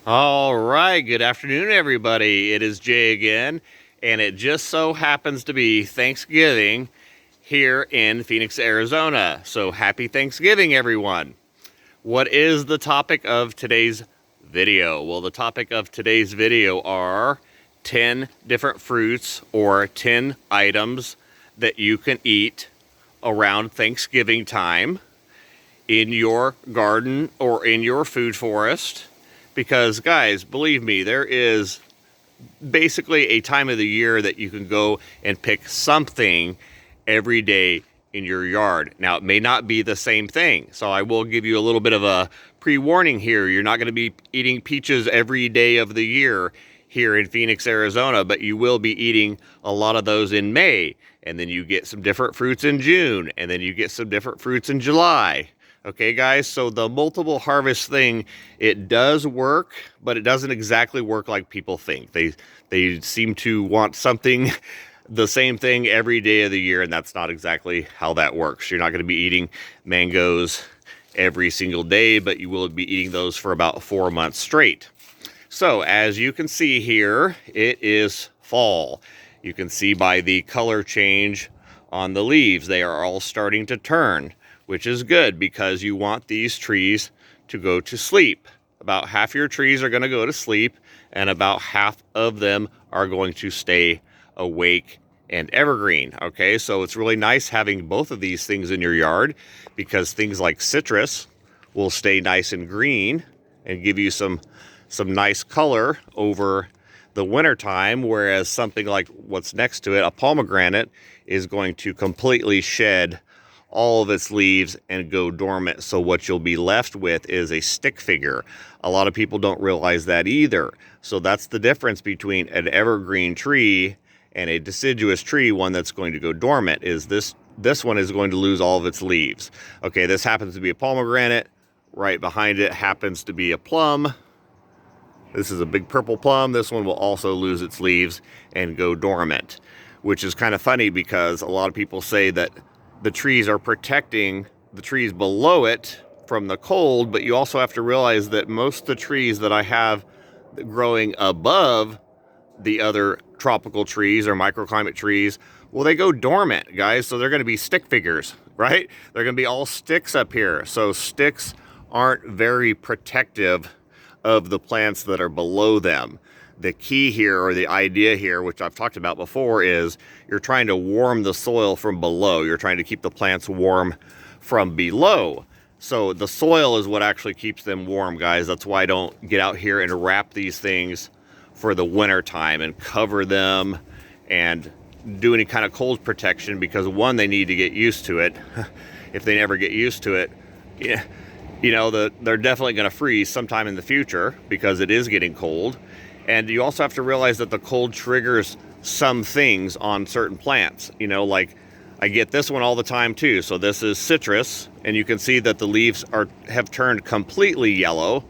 All right, good afternoon, everybody. It is Jay again, and it just so happens to be Thanksgiving here in Phoenix, Arizona. So happy Thanksgiving, everyone. What is the topic of today's video? Well, the topic of today's video are 10 different fruits or 10 items that you can eat around Thanksgiving time in your garden or in your food forest. Because, guys, believe me, there is basically a time of the year that you can go and pick something every day in your yard. Now, it may not be the same thing, so I will give you a little bit of a pre-warning here. You're not going to be eating peaches every day of the year here in Phoenix, Arizona, but you will be eating a lot of those in May, and then you get some different fruits in June, and then you get some different fruits in July. Okay, guys, so the multiple harvest thing, it does work, but it doesn't exactly work like people think. They seem to want something, the same thing every day of the year, and that's not exactly how that works. You're not going to be eating mangoes every single day, but you will be eating those for about 4 months straight. So, as you can see here, it is fall. You can see by the color change on the leaves, they are all starting to turn, which is good because you want these trees to go to sleep. About half your trees are going to go to sleep, and about half of them are going to stay awake and evergreen. Okay, so it's really nice having both of these things in your yard because things like citrus will stay nice and green and give you some nice color over the winter time, whereas something like what's next to it, a pomegranate, is going to completely shed all of its leaves and go dormant. So what you'll be left with is a stick figure. A lot of people don't realize that either. So that's the difference between an evergreen tree and a deciduous tree, one that's going to go dormant, is this one is going to lose all of its leaves. Okay, this happens to be a pomegranate. Right behind it happens to be a plum. This is a big purple plum. This one will also lose its leaves and go dormant, which is kind of funny because a lot of people say that the trees are protecting the trees below it from the cold, but you also have to realize that most of the trees that I have growing above the other tropical trees or microclimate trees, well, they go dormant, guys, so they're going to be stick figures, right? They're going to be all sticks up here. So sticks aren't very protective of the plants that are below them. The key here, or the idea here, which I've talked about before, is you're trying to warm the soil from below. You're trying to keep the plants warm from below. So the soil is what actually keeps them warm, guys. That's why I don't get out here and wrap these things for the winter time and cover them and do any kind of cold protection, because one, they need to get used to it. If they never get used to it, they're definitely going to freeze sometime in the future because it is getting cold. And you also have to realize that the cold triggers some things on certain plants. Like I get this one all the time too. So this is citrus, and you can see that the leaves have turned completely yellow,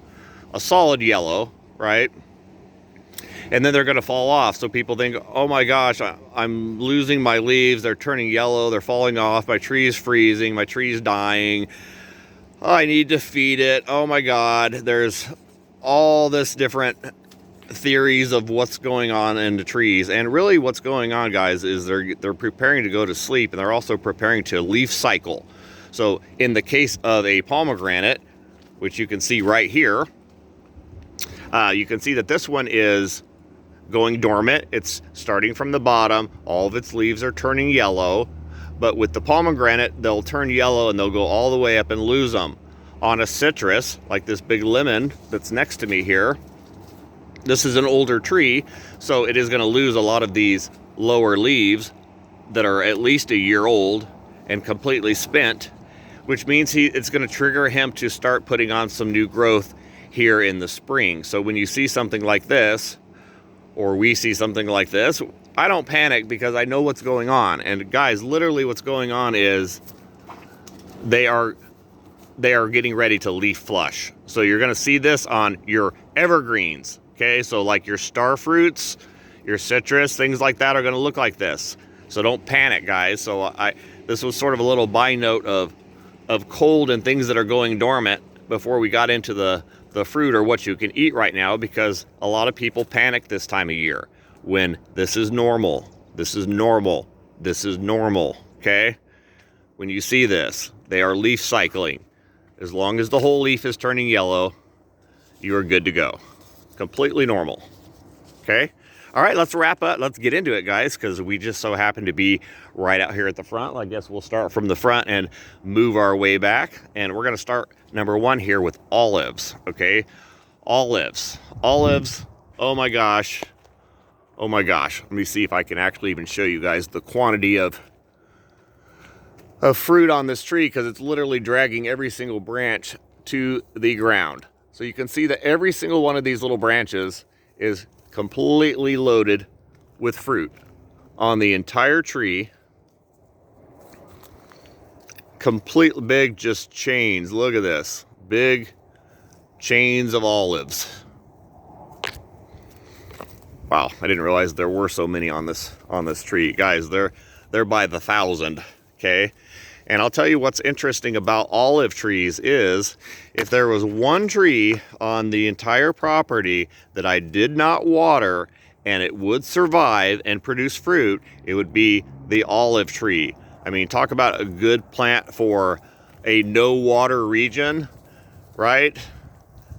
a solid yellow, right? And then they're going to fall off. So people think, oh my gosh, I'm losing my leaves. They're turning yellow. They're falling off. My tree's freezing. My tree's dying. I need to feed it. Oh my God. There's all this different theories of what's going on in the trees, and really what's going on, guys, is they're preparing to go to sleep, and they're also preparing to leaf cycle. So in the case of a pomegranate, which you can see right here, you can see that this one is going dormant. It's starting from the bottom. All of its leaves are turning yellow, but with the pomegranate, they'll turn yellow and they'll go all the way up and lose them. On a citrus, like this big lemon that's next to me here, this is an older tree, so it is going to lose a lot of these lower leaves that are at least a year old and completely spent, which means it's going to trigger him to start putting on some new growth here in the spring. So when you see something like this, or we see something like this, I don't panic because I know what's going on. And guys, literally what's going on is they are getting ready to leaf flush. So you're going to see this on your evergreens. Okay, so like your star fruits, your citrus, things like that are going to look like this. So don't panic, guys. So this was sort of a little by note of cold and things that are going dormant before we got into the fruit or what you can eat right now, because a lot of people panic this time of year when this is normal. This is normal. This is normal, okay? When you see this, they are leaf cycling. As long as the whole leaf is turning yellow, you are good to go. Completely normal, okay? All right, let's wrap up. Let's get into it, guys, because we just so happen to be right out here at the front. I guess we'll start from the front and move our way back. And we're going to start, number one, here with olives, okay? Olives. Olives, oh my gosh. Oh my gosh. Let me see if I can actually even show you guys the quantity of fruit on this tree, because it's literally dragging every single branch to the ground. So you can see that every single one of these little branches is completely loaded with fruit on the entire tree. Complete big just chains. Look at this. Big chains of olives. Wow, I didn't realize there were so many on this tree. Guys, they're by the thousand, okay? And I'll tell you what's interesting about olive trees is, if there was one tree on the entire property that I did not water and it would survive and produce fruit, it would be the olive tree. I mean, talk about a good plant for a no water region, right?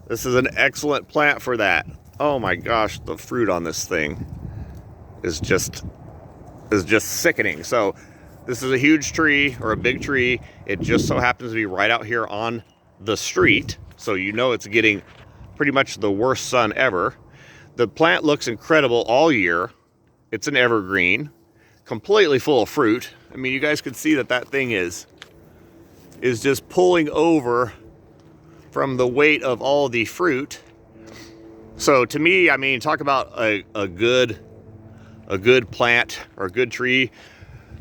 This is an excellent plant for that. Oh my gosh, the fruit on this thing is just sickening. So this is a huge tree, or a big tree. It just so happens to be right out here on the street. So you know it's getting pretty much the worst sun ever. The plant looks incredible all year. It's an evergreen, completely full of fruit. I mean, you guys can see that thing is just pulling over from the weight of all the fruit. So to me, I mean, talk about a good plant or a good tree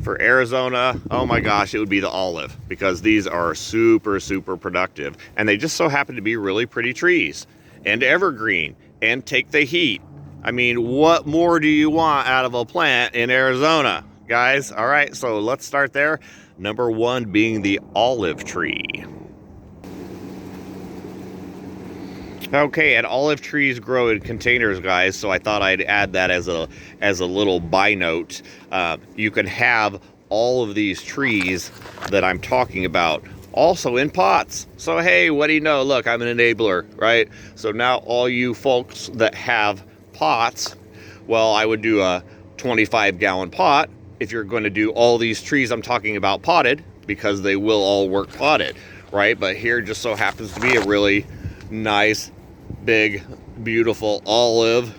for Arizona. Oh my gosh, it would be the olive, because these are super, super productive. And they just so happen to be really pretty trees and evergreen and take the heat. I mean, what more do you want out of a plant in Arizona, guys? All right, so let's start there. Number one being the olive tree. Okay, and olive trees grow in containers, guys, so I thought I'd add that as a little by note. You can have all of these trees that I'm talking about also in pots. So hey, what do you know? Look, I'm an enabler, right? So now all you folks that have pots, well, I would do a 25-gallon pot if you're going to do all these trees I'm talking about potted, because they will all work potted, right? But here just so happens to be a really nice, big, beautiful olive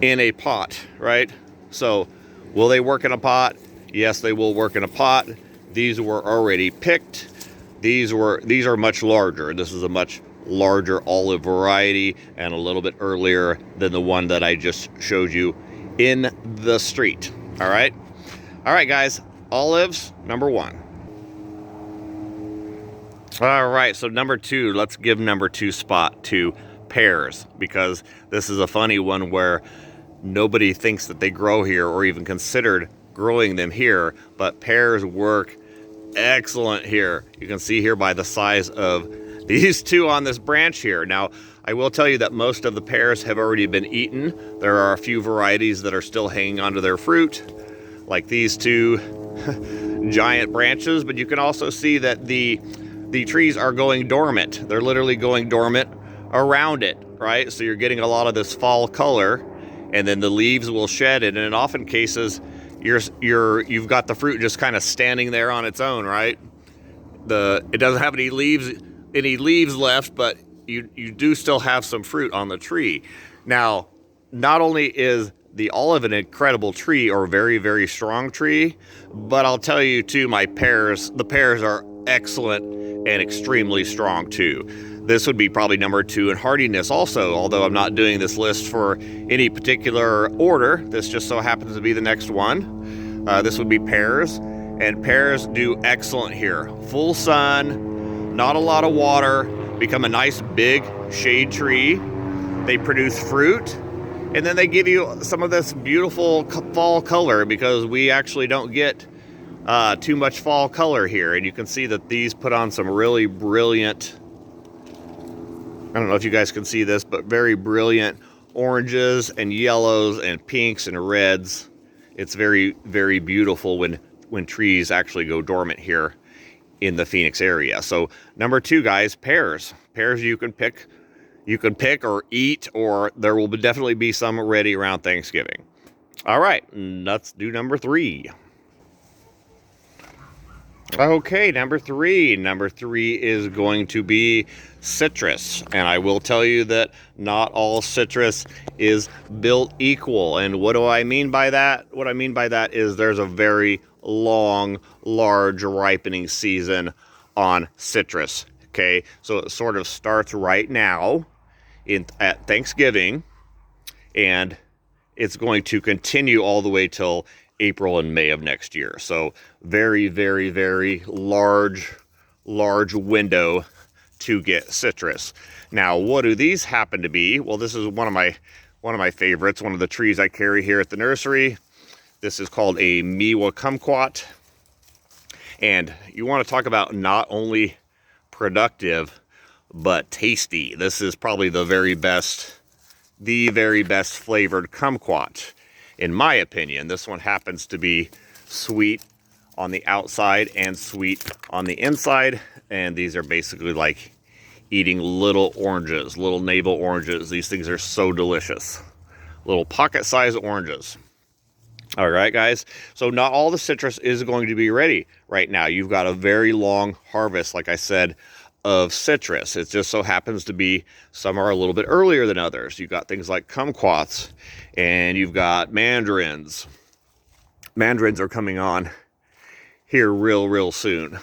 in a pot, right? So will they work in a pot? Yes, they will work in a pot. These were already picked. These are much larger. This is a much larger olive variety and a little bit earlier than the one that I just showed you in the street. All right, guys, olives, number one. All right, so number two, let's give number two spot to pears, because this is a funny one where nobody thinks that they grow here or even considered growing them here, but pears work excellent here. You can see here by the size of these two on this branch here. Now, I will tell you that most of the pears have already been eaten. There are a few varieties that are still hanging onto their fruit, like these two giant branches, but you can also see that the trees are going dormant. They're literally going dormant around it, right? So you're getting a lot of this fall color, and then the leaves will shed it. And in often cases, you've got the fruit just kind of standing there on its own, right? It doesn't have any leaves left, but you do still have some fruit on the tree. Now, not only is the olive an incredible tree, or very, very strong tree, but I'll tell you too, the pears are excellent and extremely strong too. This would be probably number two in hardiness also, although I'm not doing this list for any particular order. This just so happens to be the next one. This would be pears, and pears do excellent here. Full sun, not a lot of water, become a nice big shade tree. They produce fruit, and then they give you some of this beautiful fall color, because we actually don't get too much fall color here. And you can see that these put on some really brilliant, I don't know if you guys can see this, but very brilliant oranges and yellows and pinks and reds. It's very, very beautiful when trees actually go dormant here in the Phoenix area. So number 2, guys, pears. Pears you can pick or eat, or there will definitely be some ready around Thanksgiving. All right, let's do number 3. Okay, number 3. Number 3 is going to be citrus. And I will tell you that not all citrus is built equal. And what do I mean by that? What I mean by that is there's a very long, large ripening season on citrus. Okay, so it sort of starts right now at Thanksgiving, and it's going to continue all the way till April and May of next year. So very, very, very large window to get citrus. Now, what do these happen to be? Well, this is one of my favorites, one of the trees I carry here at the nursery. This is called a Miwa kumquat. And you want to talk about not only productive, but tasty. This is probably the very best flavored kumquat. In my opinion, this one happens to be sweet on the outside and sweet on the inside. And these are basically like eating little oranges, little navel oranges. These things are so delicious. Little pocket-sized oranges. All right, guys. So not all the citrus is going to be ready right now. You've got a very long harvest, like I said, of citrus. It just so happens to be some are a little bit earlier than others. You've got things like kumquats, and you've got mandarins. Mandarins are coming on here real soon.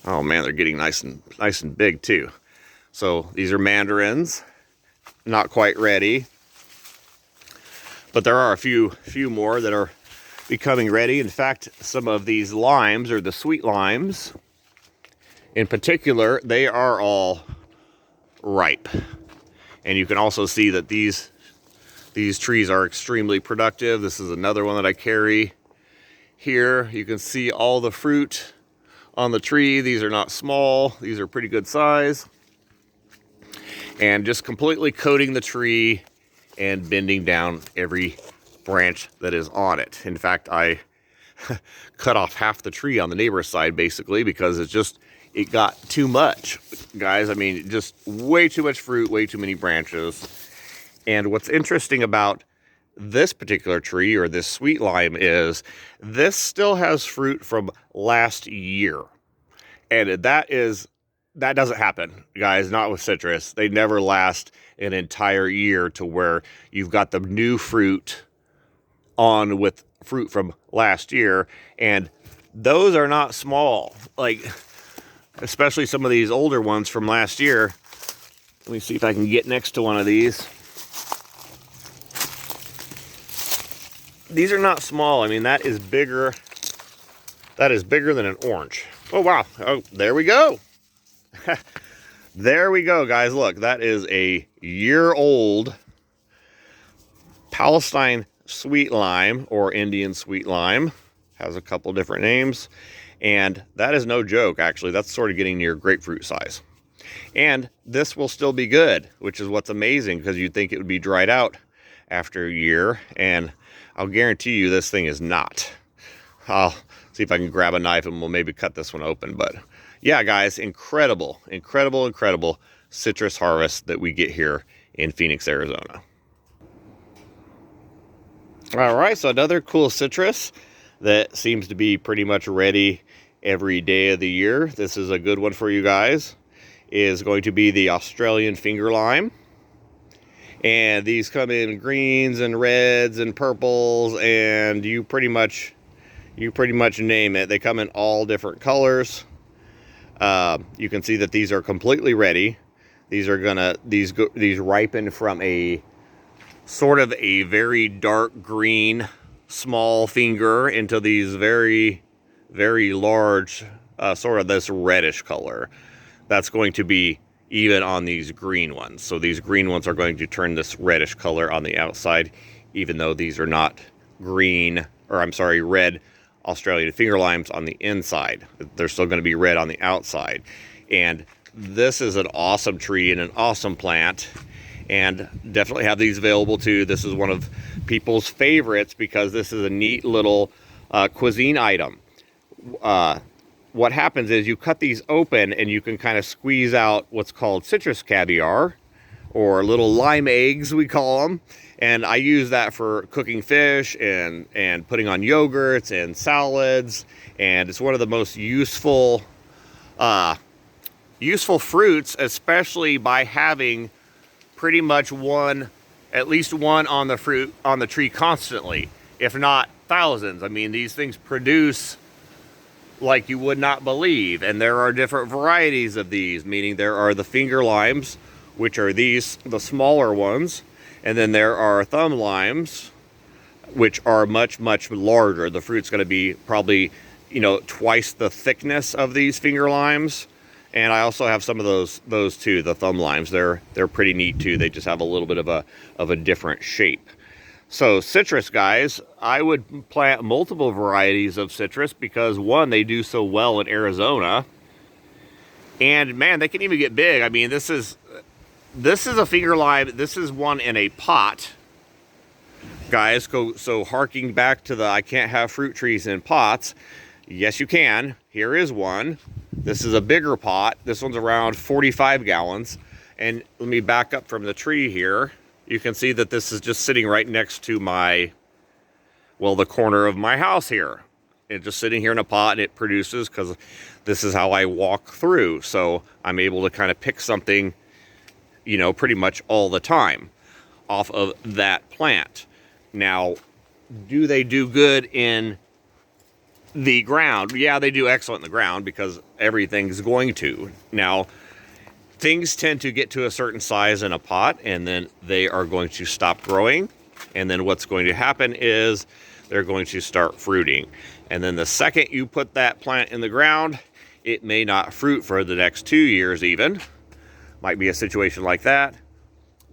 Oh man, they're getting nice and big too. So these are mandarins, not quite ready, but there are a few more that are becoming ready. In fact, some of these limes, or the sweet limes in particular, they are all ripe. And you can also see that these trees are extremely productive. This is another one that I carry here. You can see all the fruit on the tree. These are not small. These are pretty good size. And just completely coating the tree and bending down every branch that is on it. In fact, I cut off half the tree on the neighbor's side basically because it got too much, guys. I mean, just way too much fruit, way too many branches. And what's interesting about this particular tree, or this sweet lime, is this still has fruit from last year. And that doesn't happen, guys, not with citrus. They never last an entire year to where you've got the new fruit on with fruit from last year. And those are not small. Like, especially some of these older ones from last year. Let me see if I can get next to one of these. These are not small. I mean, that is bigger than an orange. Oh, wow. Oh, there we go. There we go, guys. Look, that is a year-old Palestine sweet lime, or Indian sweet lime. Has a couple different names. And that is no joke, actually. That's sort of getting near grapefruit size. And this will still be good, which is what's amazing, because you'd think it would be dried out after a year. And I'll guarantee you this thing is not. I'll see if I can grab a knife and we'll maybe cut this one open. But yeah, guys, incredible citrus harvest that we get here in Phoenix, Arizona. All right, so another cool citrus that seems to be pretty much ready every day of the year. This is a good one for you guys. Is going to be the Australian finger lime. And these come in greens and reds and purples, and you pretty much name it. They come in all different colors. You can see that these are completely ready. These ripen from a sort of a very dark green small finger into these very, very large, sort of this reddish color. That's going to be even on these green ones. So these green ones are going to turn this reddish color on the outside, even though these are not red Australian finger limes on the inside. They're still going to be red on the outside. And this is an awesome tree and an awesome plant, and definitely have these available too. This is one of people's favorites because this is a neat little cuisine item. What happens is you cut these open and you can kind of squeeze out what's called citrus caviar, or little lime eggs we call them. And I use that for cooking fish and putting on yogurts and salads. And it's one of the most useful fruits, especially by having pretty much at least one on the tree constantly, if not thousands. I mean, these things produce like you would not believe. And there are different varieties of these, meaning there are the finger limes, which are the smaller ones. And then there are thumb limes, which are much, much larger. The fruit's going to be probably, twice the thickness of these finger limes. And I also have some of those too, the thumb limes. They're pretty neat too. They just have a little bit of a different shape. So citrus, guys, I would plant multiple varieties of citrus because, one, they do so well in Arizona. And man, they can even get big. I mean, this is a finger lime. This is one in a pot, guys. So harking back to the I can't have fruit trees in pots. Yes, you can. Here is one. This is a bigger pot. This one's around 45 gallons. And let me back up from the tree here. You can see that this is just sitting right next to the corner of my house here. It's just sitting here in a pot, and it produces, because this is how I walk through. So I'm able to kind of pick something, pretty much all the time off of that plant. Now, do they do good in the ground? Yeah, they do excellent in the ground because everything's going to. Now, things tend to get to a certain size in a pot, and then they are going to stop growing. And then what's going to happen is they're going to start fruiting. And then the second you put that plant in the ground, it may not fruit for the next 2 years even. Might be a situation like that.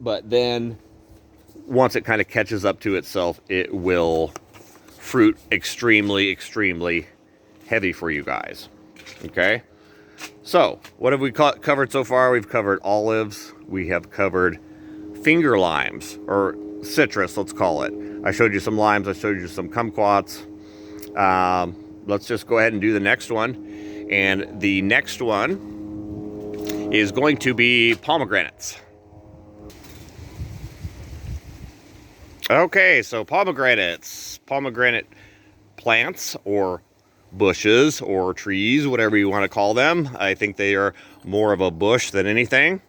But then once it kind of catches up to itself, it will fruit extremely, extremely heavy for you guys. Okay? So, what have we covered so far? We've covered olives. We have covered finger limes, or citrus, let's call it. I showed you some limes. I showed you some kumquats. Let's just go ahead and do the next one. And the next one is going to be pomegranates. Okay, so pomegranates. Pomegranate plants, or bushes, or trees, whatever you want to call them. I think they are more of a bush than anything.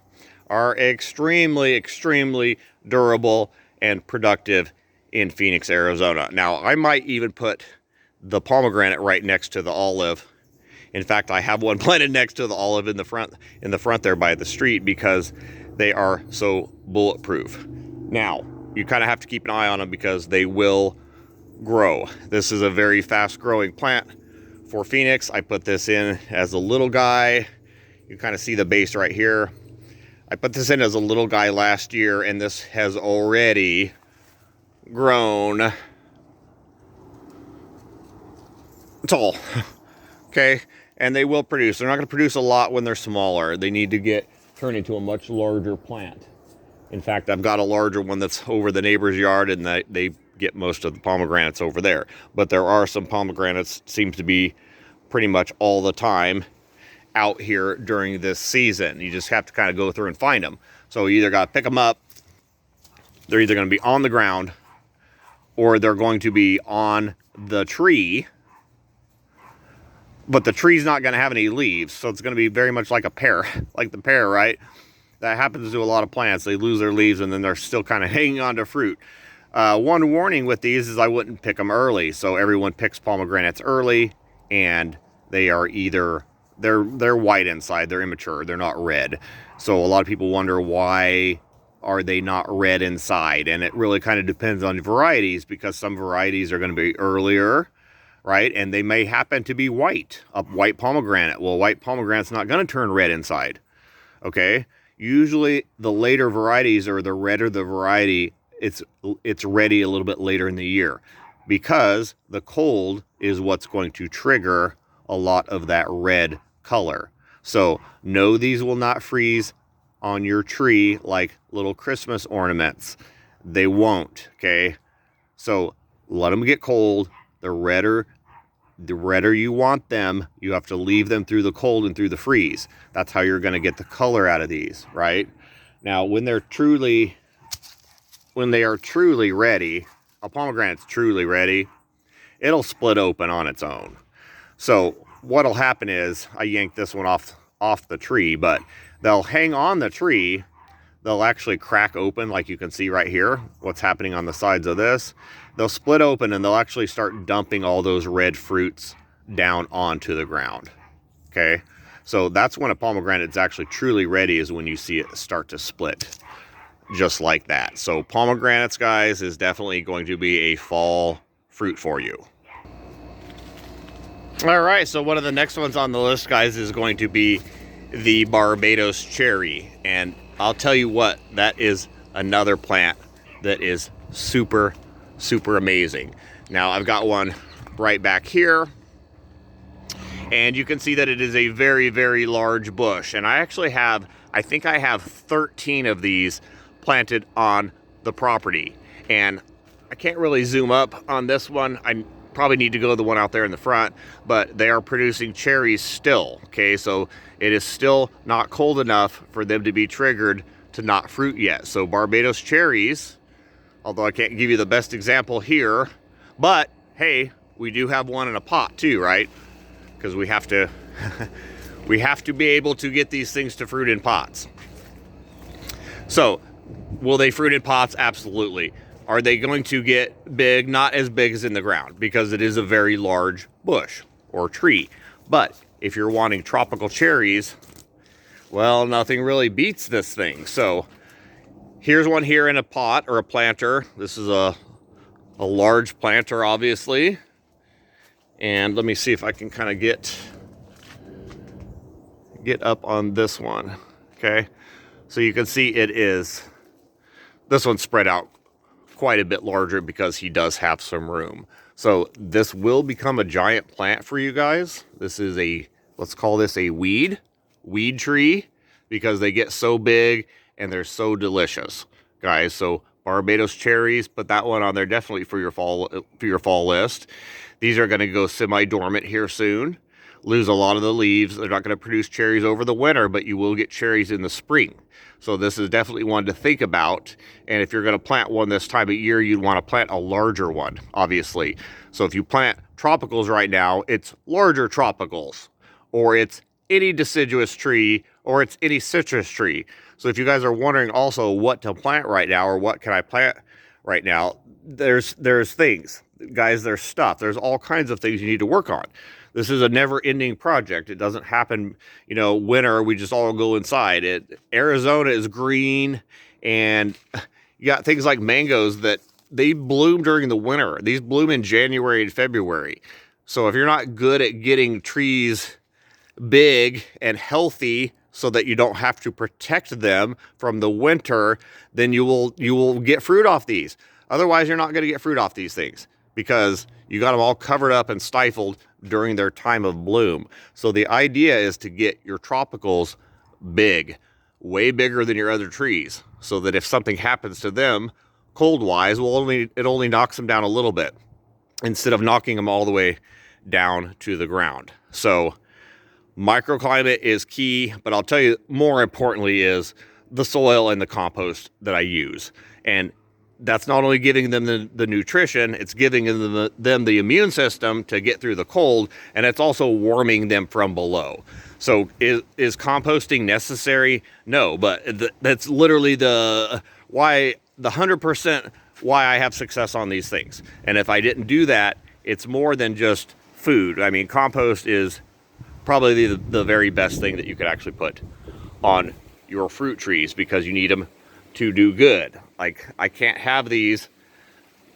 Are extremely, extremely durable and productive in Phoenix, Arizona. Now, I might even put the pomegranate right next to the olive. In fact, I have one planted next to the olive in the front there by the street, because they are so bulletproof. Now, you kind of have to keep an eye on them because they will grow. This is a very fast growing plant for Phoenix. I put this in as a little guy. You kind of see the base right here. I put this in as a little guy last year, and this has already grown tall. Okay, and they will produce. They're not going to produce a lot when they're smaller. They need to turn into a much larger plant. In fact, I've got a larger one that's over the neighbor's yard, and they get most of the pomegranates over there. But there are some pomegranates, seems to be pretty much all the time out here during this season. You just have to kind of go through and find them. So you either got to pick them up. They're either going to be on the ground, or they're going to be on the tree. But the tree's not going to have any leaves, so it's going to be very much like a pear, like the pear, right? That happens to a lot of plants. They lose their leaves, and then they're still kind of hanging on to fruit. One warning with these is I wouldn't pick them early. So everyone picks pomegranates early, and they are either, they're white inside, they're immature, they're not red. So a lot of people wonder, why are they not red inside? And it really kind of depends on varieties, because some varieties are going to be earlier, right? And they may happen to be white, a white pomegranate. Well, white pomegranate's not going to turn red inside, okay? Usually the later varieties, or the redder the variety, it's ready a little bit later in the year. because the cold is what's going to trigger a lot of that red color. So no, these will not freeze on your tree like little Christmas ornaments. They won't, okay? So let them get cold. The redder you want them, you have to leave them through the cold and through the freeze. That's how you're going to get the color out of these, right? Now, when they are truly ready, a pomegranate's truly ready, it'll split open on its own. So what'll happen is, I yanked this one off the tree, but they'll hang on the tree. They'll actually crack open, like you can see right here, what's happening on the sides of this. They'll split open and they'll actually start dumping all those red fruits down onto the ground, okay? So that's when a pomegranate is actually truly ready, is when you see it start to split, just like that. So pomegranates, guys, is definitely going to be a fall fruit for you. All right, so one of the next ones on the list, guys, is going to be the Barbados cherry. And I'll tell you what, that is another plant that is super, super amazing. Now, I've got one right back here, and you can see that it is a very, very large bush. And I actually have, I think I have 13 of these planted on the property. And I can't really zoom up on this one. I probably need to go to the one out there in the front, but they are producing cherries still, okay? So it is still not cold enough for them to be triggered to not fruit yet. So Barbados cherries, although I can't give you the best example here, but hey, we do have one in a pot too, right? Because we have to we have to be able to get these things to fruit in pots. So will they fruit in pots? Absolutely. Are they going to get big? Not as big as in the ground, because it is a very large bush or tree. But if you're wanting tropical cherries, well, nothing really beats this thing. So here's one here in a pot or a planter. This is a large planter, obviously. And let me see if I can kind of get up on this one. Okay. So you can see this one's spread out quite a bit larger because he does have some room. So this will become a giant plant for you guys. This is let's call this a weed tree, because they get so big and they're so delicious, guys. So Barbados cherries, put that one on there definitely for your fall list. These are going to go semi-dormant here soon, lose a lot of the leaves. They're not going to produce cherries over the winter, but you will get cherries in the spring. So this is definitely one to think about. And if you're going to plant one this time of year, you'd want to plant a larger one, obviously. So if you plant tropicals right now, it's larger tropicals, or it's any deciduous tree, or it's any citrus tree. So if you guys are wondering also what to plant right now, or what can I plant right now, there's things, guys, there's stuff. There's all kinds of things you need to work on. This is a never-ending project. It doesn't happen, winter, we just all go inside. Arizona is green, and you got things like mangoes that they bloom during the winter. These bloom in January and February. So if you're not good at getting trees big and healthy so that you don't have to protect them from the winter, then you will get fruit off these. Otherwise, you're not going to get fruit off these things, because you got them all covered up and stifled during their time of bloom. So the idea is to get your tropicals big, way bigger than your other trees, so that if something happens to them cold-wise, it only knocks them down a little bit instead of knocking them all the way down to the ground. So microclimate is key, but I'll tell you, more importantly is the soil and the compost that I use. And that's not only giving them the nutrition, it's giving them the immune system to get through the cold, and it's also warming them from below. So is composting necessary? No, but that's literally the 100% why I have success on these things. And if I didn't do that, it's more than just food. I mean, compost is probably the very best thing that you could actually put on your fruit trees, because you need them to do good. Like, I can't have these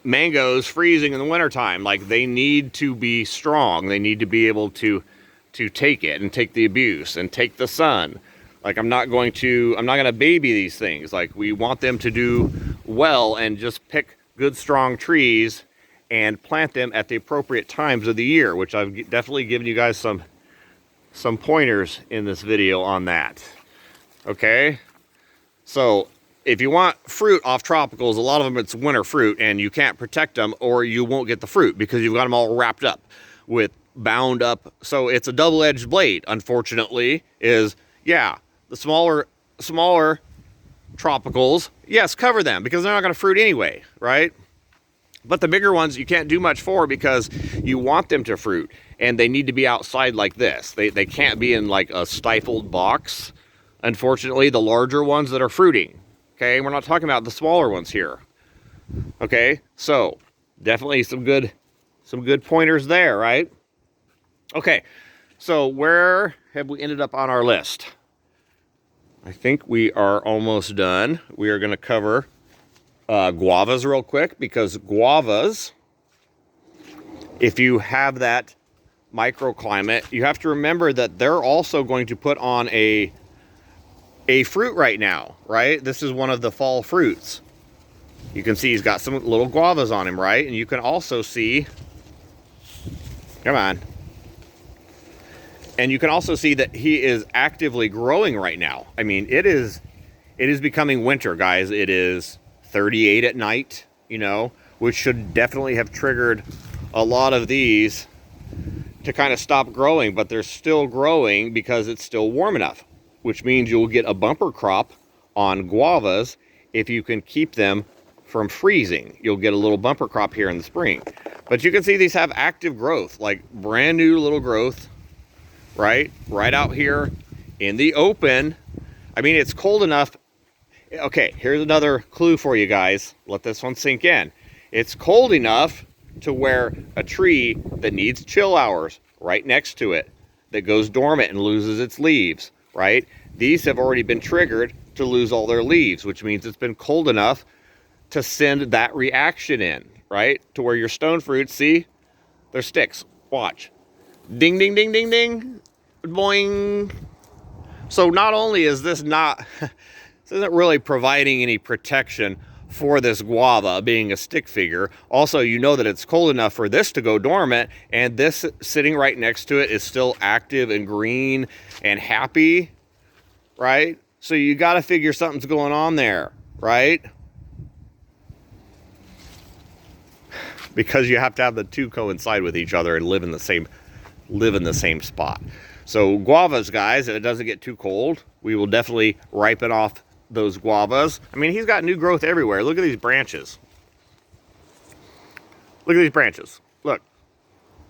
mangoes freezing in the wintertime. Like, they need to be strong. They need to be able to take it and take the abuse and take the sun. Like, I'm not going to baby these things. Like, we want them to do well, and just pick good, strong trees and plant them at the appropriate times of the year, which I've definitely given you guys some pointers in this video on that. Okay, so if you want fruit off tropicals, a lot of them it's winter fruit and you can't protect them or you won't get the fruit because you've got them all wrapped up with bound up. So it's a double-edged blade, unfortunately, is, yeah, the smaller tropicals, yes, cover them because they're not going to fruit anyway, right? But the bigger ones you can't do much for because you want them to fruit and they need to be outside like this. They can't be in like a stifled box. Unfortunately, the larger ones that are fruiting. Okay, we're not talking about the smaller ones here. Okay, so definitely some good pointers there, right? Okay, so where have we ended up on our list? I think we are almost done. We are going to cover guavas real quick because guavas, if you have that microclimate, you have to remember that they're also going to put on a fruit right now, right? This is one of the fall fruits. You can see he's got some little guavas on him, right? And you can also see, come on. And you can also see that he is actively growing right now. I mean, it is becoming winter, guys. It is 38 at night, you know, which should definitely have triggered a lot of these to kind of stop growing, but they're still growing because it's still warm enough, which means you'll get a bumper crop on guavas if you can keep them from freezing. You'll get a little bumper crop here in the spring. But you can see these have active growth, like brand new little growth, right out here in the open. I mean, it's cold enough. Okay, here's another clue for you guys. Let this one sink in. It's cold enough to where a tree that needs chill hours right next to it, that goes dormant and loses its leaves, right? These have already been triggered to lose all their leaves, which means it's been cold enough to send that reaction in, right? To where your stone fruits, see, they're sticks. Watch. Ding, ding, ding, ding, ding. Boing. So not only is this not, this isn't really providing any protection for this guava being a stick figure. Also, you know that it's cold enough for this to go dormant, and this sitting right next to it is still active and green and happy, right? So you got to figure something's going on there, right? Because you have to have the two coincide with each other and live in the same spot. So guavas, guys, if it doesn't get too cold, we will definitely ripen off those guavas. I mean, he's got new growth everywhere. Look at these branches. Look at these branches. Look.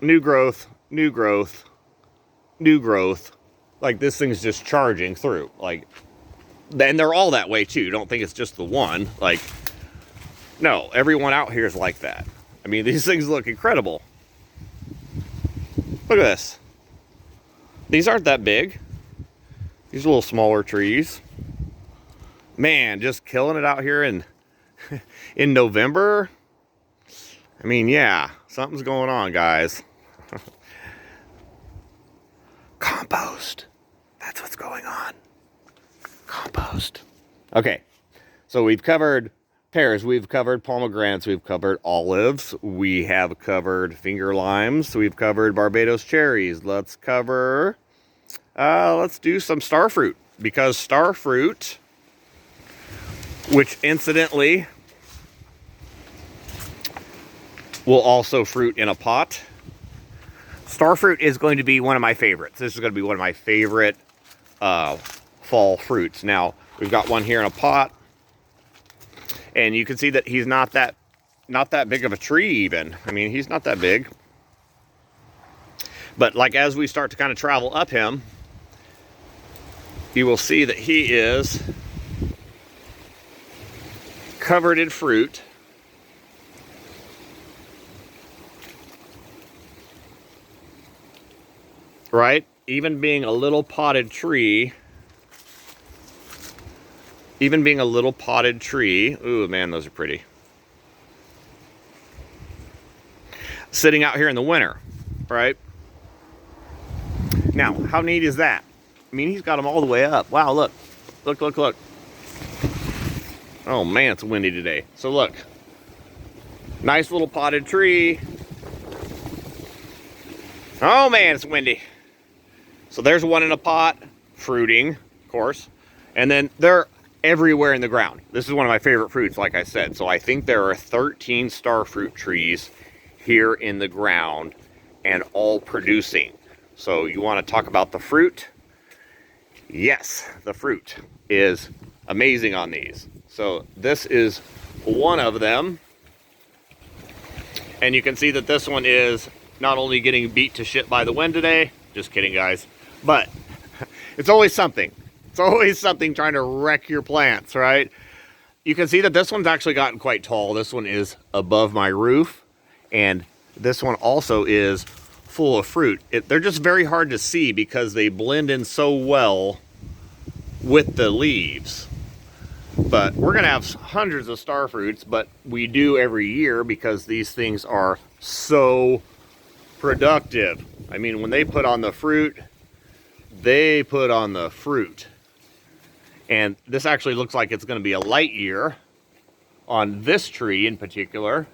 New growth, new growth, new growth. Like, this thing's just charging through. Like, and they're all that way too. Don't think it's just the one. Like, no, everyone out here is like that. I mean, these things look incredible. Look at this. These aren't that big. These are little smaller trees. Man, just killing it out here in November. I mean, yeah, something's going on, guys. Compost. That's what's going on. Compost. Okay, so we've covered pears, we've covered pomegranates, we've covered olives, we have covered finger limes, we've covered Barbados cherries. Let's cover, let's do some star fruit, because star fruit, which incidentally will also fruit in a pot. Star fruit is going to be one of my favorites. This is going to be one of my favorite fall fruits. Now, we've got one here in a pot, and you can see that he's not that big of a tree even. I mean, he's not that big. But like as we start to kind of travel up him, you will see that he is covered in fruit. Right? Even being a little potted tree. Even being a little potted tree. Ooh, man, those are pretty. Sitting out here in the winter, right? Now, how neat is that? I mean, he's got them all the way up. Wow, look. Look, look, look. Oh, man, it's windy today. So look. Nice little potted tree. Oh man, it's windy. So there's one in a pot, fruiting, of course. And then they're everywhere in the ground. This is one of my favorite fruits, like I said. So I think there are 13 star fruit trees here in the ground and all producing. So you want to talk about the fruit? Yes, the fruit is amazing on these. So this is one of them. And you can see that this one is not only getting beat to shit by the wind today, just kidding guys, but it's always something. It's always something trying to wreck your plants, right? You can see that this one's actually gotten quite tall. This one is above my roof, and this one also is full of fruit. They're just very hard to see because they blend in so well with the leaves. But we're gonna have hundreds of star fruits, but we do every year because these things are so productive. I mean, when they put on the fruit, they put on the fruit. And this actually looks like it's gonna be a light year on this tree in particular.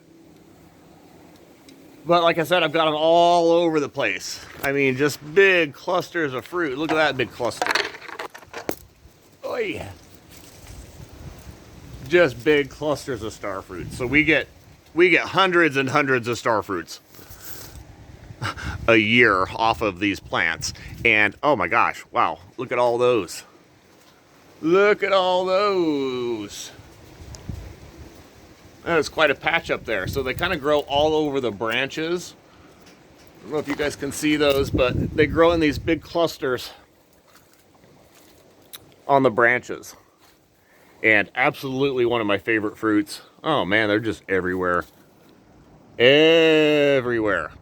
But like I said, I've got them all over the place. I mean, just big clusters of fruit. Look at that big cluster. Oh yeah. Just big clusters of star fruit. So we get hundreds and hundreds of star fruits a year off of these plants. And oh my gosh, wow, look at all those. Look at all those. That is quite a patch up there. So they kind of grow all over the branches. I don't know if you guys can see those, but they grow in these big clusters on the branches. And absolutely one of my favorite fruits. Oh man, they're just everywhere. Everywhere.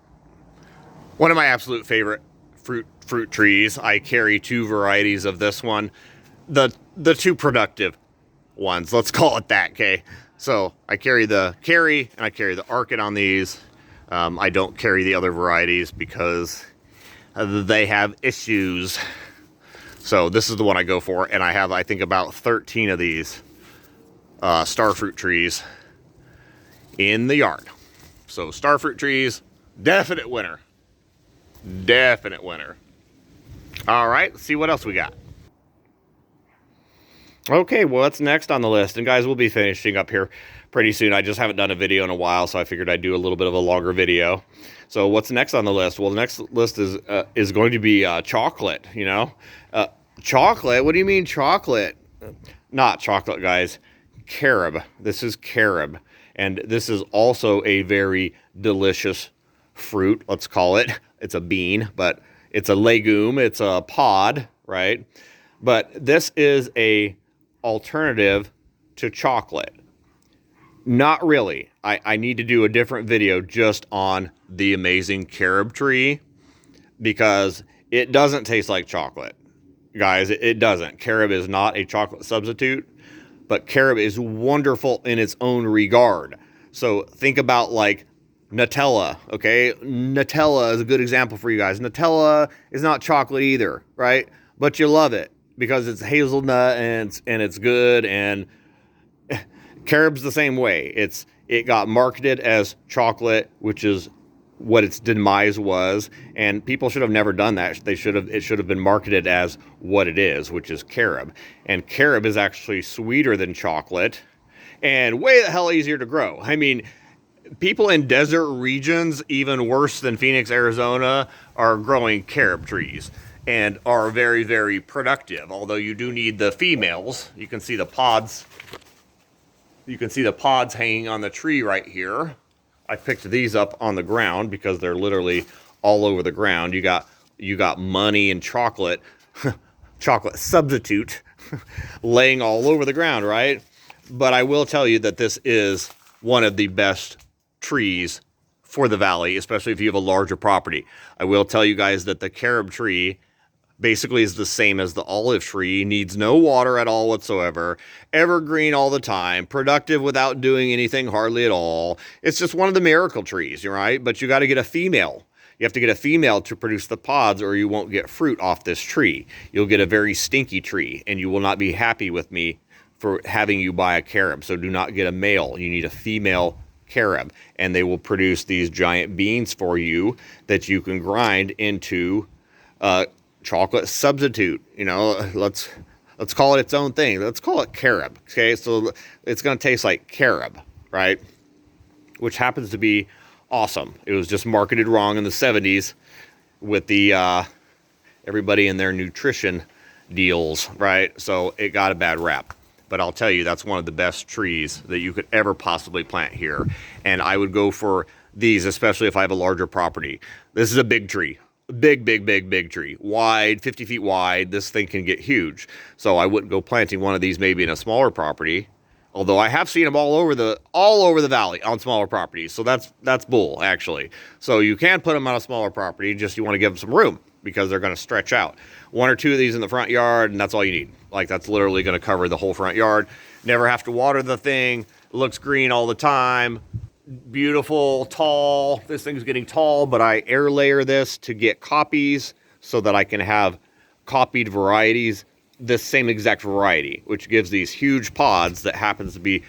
One of my absolute favorite fruit trees. I carry two varieties of this one. The two productive ones, let's call it that, okay? So I carry the Carry and I carry the Arcid on these. I don't carry the other varieties because they have issues. So this is the one I go for, and I have, I think, about 13 of these star fruit trees in the yard. So star fruit trees, definite winner. Definite winner. All right, let's see what else we got. Okay, well, what's next on the list? And guys, we'll be finishing up here pretty soon. I just haven't done a video in a while, so I figured I'd do a little bit of a longer video. So what's next on the list? Well, the next list is going to be chocolate, you know? Chocolate? What do you mean chocolate? Not chocolate, guys. Carob. This is carob. And this is also a very delicious fruit, let's call it. It's a bean, but it's a legume. It's a pod, right? But this is a alternative to chocolate. Not really. I need to do a different video just on the amazing carob tree because it doesn't taste like chocolate. Guys, it doesn't. Carob is not a chocolate substitute, but carob is wonderful in its own regard. So think about like Nutella, okay? Nutella is a good example for you guys. Nutella is not chocolate either, right? But you love it because it's hazelnut and it's good. And carob's the same way. It got marketed as chocolate, which is what its demise was, and people should have never done that. It should have been marketed as what it is, which is carob. And carob is actually sweeter than chocolate and way the hell easier to grow. I mean, people in desert regions, even worse than Phoenix, Arizona, are growing carob trees and are very, very productive. Although you do need the females. You can see the pods. You can see the pods hanging on the tree right here. I picked these up on the ground because they're literally all over the ground. You got money and chocolate, chocolate substitute laying all over the ground, right? But I will tell you that this is one of the best trees for the valley, especially if you have a larger property. I will tell you guys that the carob tree basically is the same as the olive tree, needs no water at all whatsoever, evergreen all the time, productive without doing anything hardly at all. It's just one of the miracle trees, right? But you got to get a female. You have to get a female to produce the pods or you won't get fruit off this tree. You'll get a very stinky tree and you will not be happy with me for having you buy a carob. So do not get a male. You need a female carob, and they will produce these giant beans for you that you can grind into chocolate substitute. You know, let's call it its own thing. Let's call it carob. Okay, so it's going to taste like carob, right? Which happens to be awesome. It was just marketed wrong in the 70s with the everybody in their nutrition deals, right? So it got a bad rap. But I'll tell you, that's one of the best trees that you could ever possibly plant here. And I would go for these, especially if I have a larger property. This is a big tree. Big tree. Wide, 50 feet wide. This thing can get huge. So I wouldn't go planting one of these maybe in a smaller property. Although I have seen them all over the valley on smaller properties. So that's bull, actually. So you can put them on a smaller property, just you want to give them some room because they're going to stretch out. One or two of these in the front yard, and that's all you need. Like, that's literally going to cover the whole front yard. Never have to water the thing. It looks green all the time. Beautiful, tall. This thing's getting tall, but I air layer this to get copies so that I can have copied varieties, this same exact variety, which gives these huge pods that happens to be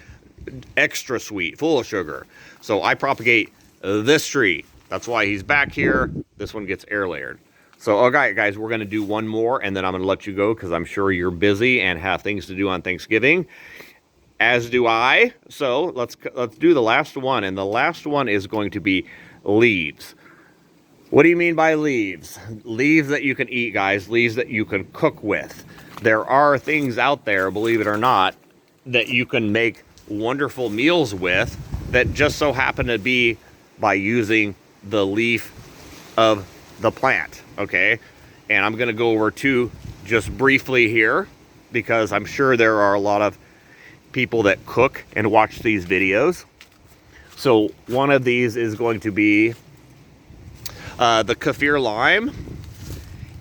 extra sweet, full of sugar. So I propagate this tree. That's why he's back here. This one gets air layered. So, okay, guys, we're going to do one more, and then I'm going to let you go because I'm sure you're busy and have things to do on Thanksgiving, as do I. So let's do the last one, and the last one is going to be leaves. What do you mean by leaves? Leaves that you can eat, guys. Leaves that you can cook with. There are things out there, believe it or not, that you can make wonderful meals with that just so happen to be by using the leaf of the plant, okay? And I'm going to go over two just briefly here because I'm sure there are a lot of people that cook and watch these videos. So one of these is going to be the kaffir lime,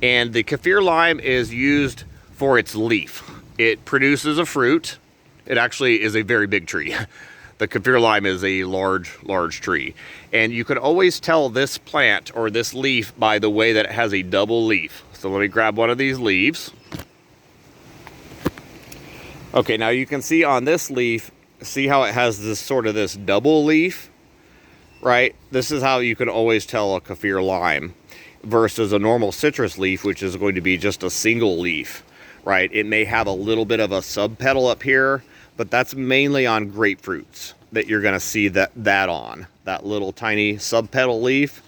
and the kaffir lime is used for its leaf. It produces a fruit. It actually is a very big tree. The kaffir lime is a large tree. And you can always tell this plant or this leaf by the way that it has a double leaf. So let me grab one of these leaves. Okay, now you can see on this leaf, see how it has this sort of this double leaf, right? This is how you can always tell a kaffir lime versus a normal citrus leaf, which is going to be just a single leaf, right? It may have a little bit of a subpetal up here, but that's mainly on grapefruits that you're going to see that on that little tiny subpetal leaf.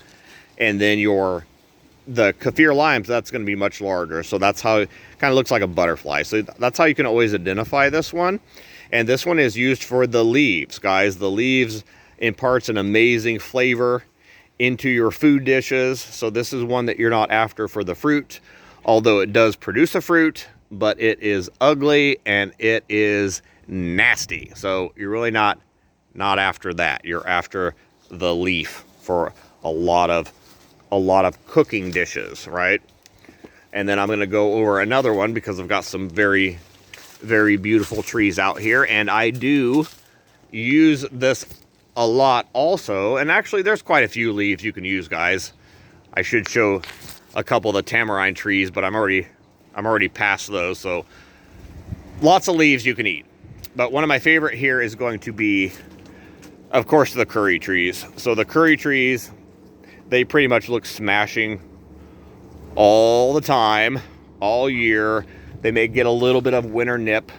And then the kaffir limes, that's going to be much larger. So that's how it kind of looks like a butterfly. So that's how you can always identify this one. And this one is used for the leaves, guys. The leaves imparts an amazing flavor into your food dishes. So this is one that you're not after for the fruit, although it does produce a fruit, but it is ugly and it is nasty. So you're really not after that. You're after the leaf for a lot of cooking dishes, right? And then I'm going to go over another one because I've got some very, very beautiful trees out here, and I do use this a lot also. And actually, there's quite a few leaves you can use, guys. I should show a couple of the tamarind trees, but I'm already past those. So lots of leaves you can eat. But one of my favorite here is going to be, of course, the curry trees. So the curry trees, they pretty much look smashing all the time, all year. They may get a little bit of winter nip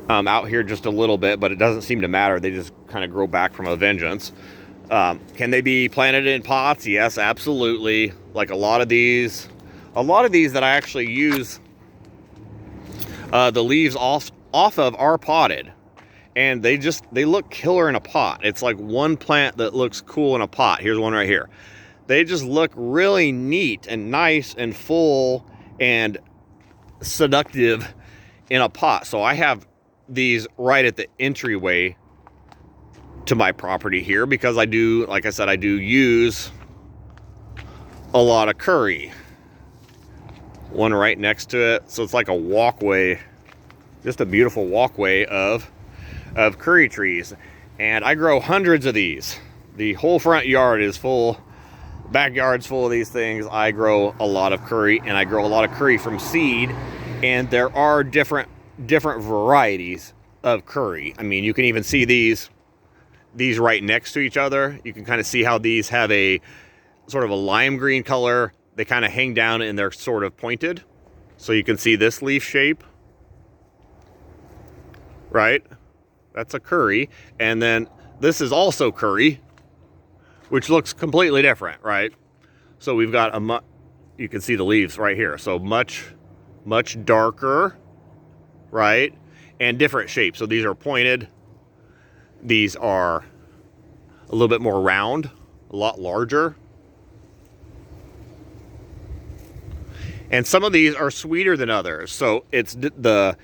out here just a little bit, but it doesn't seem to matter. They just kind of grow back from a vengeance. Can they be planted in pots? Yes, absolutely. Like a lot of these that I actually use, the leaves off of are potted, and they look killer in a pot. It's like one plant that looks cool in a pot. Here's one right here. They just look really neat and nice and full and seductive in a pot. So I have these right at the entryway to my property here because I do, like I said, I do use a lot of curry. One right next to it. So it's like a walkway, just a beautiful walkway of curry trees. And I grow hundreds of these. The whole front yard is full. Backyard's full of these things. I grow a lot of curry, and I grow a lot of curry from seed. And there are different varieties of curry. I mean, you can even see these these right next to each other, you can kind of see how these have a sort of a lime green color. They kind of hang down and they're sort of pointed. So you can see this leaf shape, right? That's a curry. And then this is also curry, which looks completely different, right? So we've got you can see the leaves right here. So much darker, right? And different shapes. So these are pointed. These are a little bit more round, a lot larger. And some of these are sweeter than others. So it's the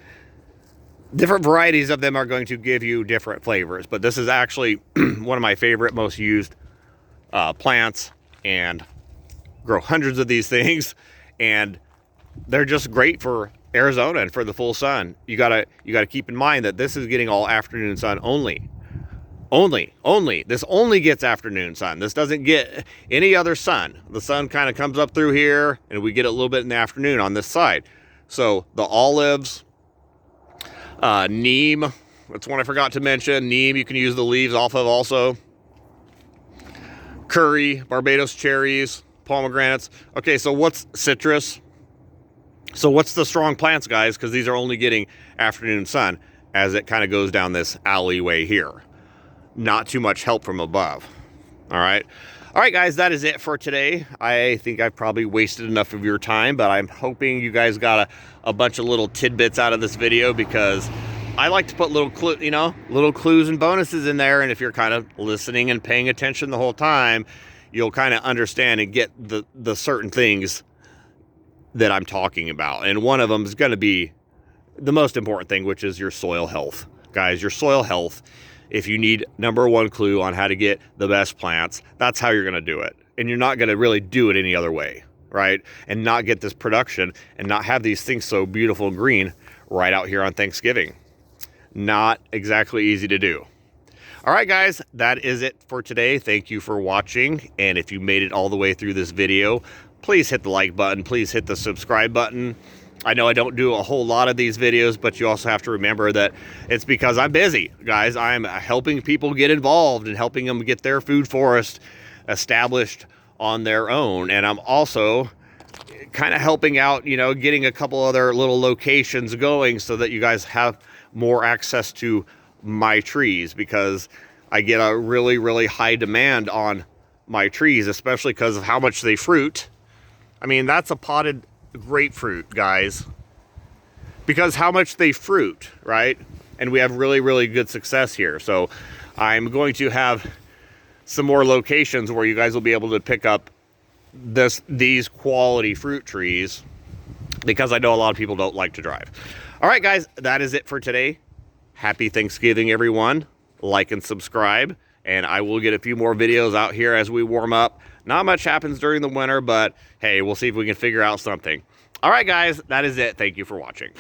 different varieties of them are going to give you different flavors. But this is actually one of my favorite, most used plants, and grow hundreds of these things. And they're just great for Arizona and for the full sun. You gotta keep in mind that this is getting all afternoon sun only. This only gets afternoon sun. This doesn't get any other sun. The sun kind of comes up through here, and we get it a little bit in the afternoon on this side. So the olives, neem, that's one I forgot to mention. Neem, you can use the leaves off of also. Curry, Barbados cherries, pomegranates. Okay, so what's citrus? So what's the strong plants, guys? Because these are only getting afternoon sun as it kind of goes down this alleyway here. Not too much help from above. All right, guys, that is it for today. I think I've probably wasted enough of your time, but I'm hoping you guys got a bunch of little tidbits out of this video, because I like to put little clues and bonuses in there. And if you're kind of listening and paying attention the whole time, you'll kind of understand and get the certain things that I'm talking about. And one of them is going to be the most important thing, which is your soil health. Guys, your soil health. If you need number one clue on how to get the best plants, that's how you're going to do it. And you're not going to really do it any other way, right? And not get this production and not have these things so beautiful and green right out here on Thanksgiving. Not exactly easy to do. All right, guys, that is it for today. Thank you for watching. And if you made it all the way through this video, please hit the like button. Please hit the subscribe button. I know I don't do a whole lot of these videos, but you also have to remember that it's because I'm busy, guys. I'm helping people get involved and helping them get their food forest established on their own. And I'm also kind of helping out, getting a couple other little locations going so that you guys have more access to my trees, because I get a really, really high demand on my trees, especially because of how much they fruit. I mean, that's a potted grapefruit, guys, because how much they fruit, right? And we have really, really good success here. So I'm going to have some more locations where you guys will be able to pick up these quality fruit trees, because I know a lot of people don't like to drive. All right, guys, that is it for today. Happy Thanksgiving, everyone. Like and subscribe, and I will get a few more videos out here as we warm up. Not much happens during the winter, but hey, we'll see if we can figure out something. All right, guys, that is it. Thank you for watching.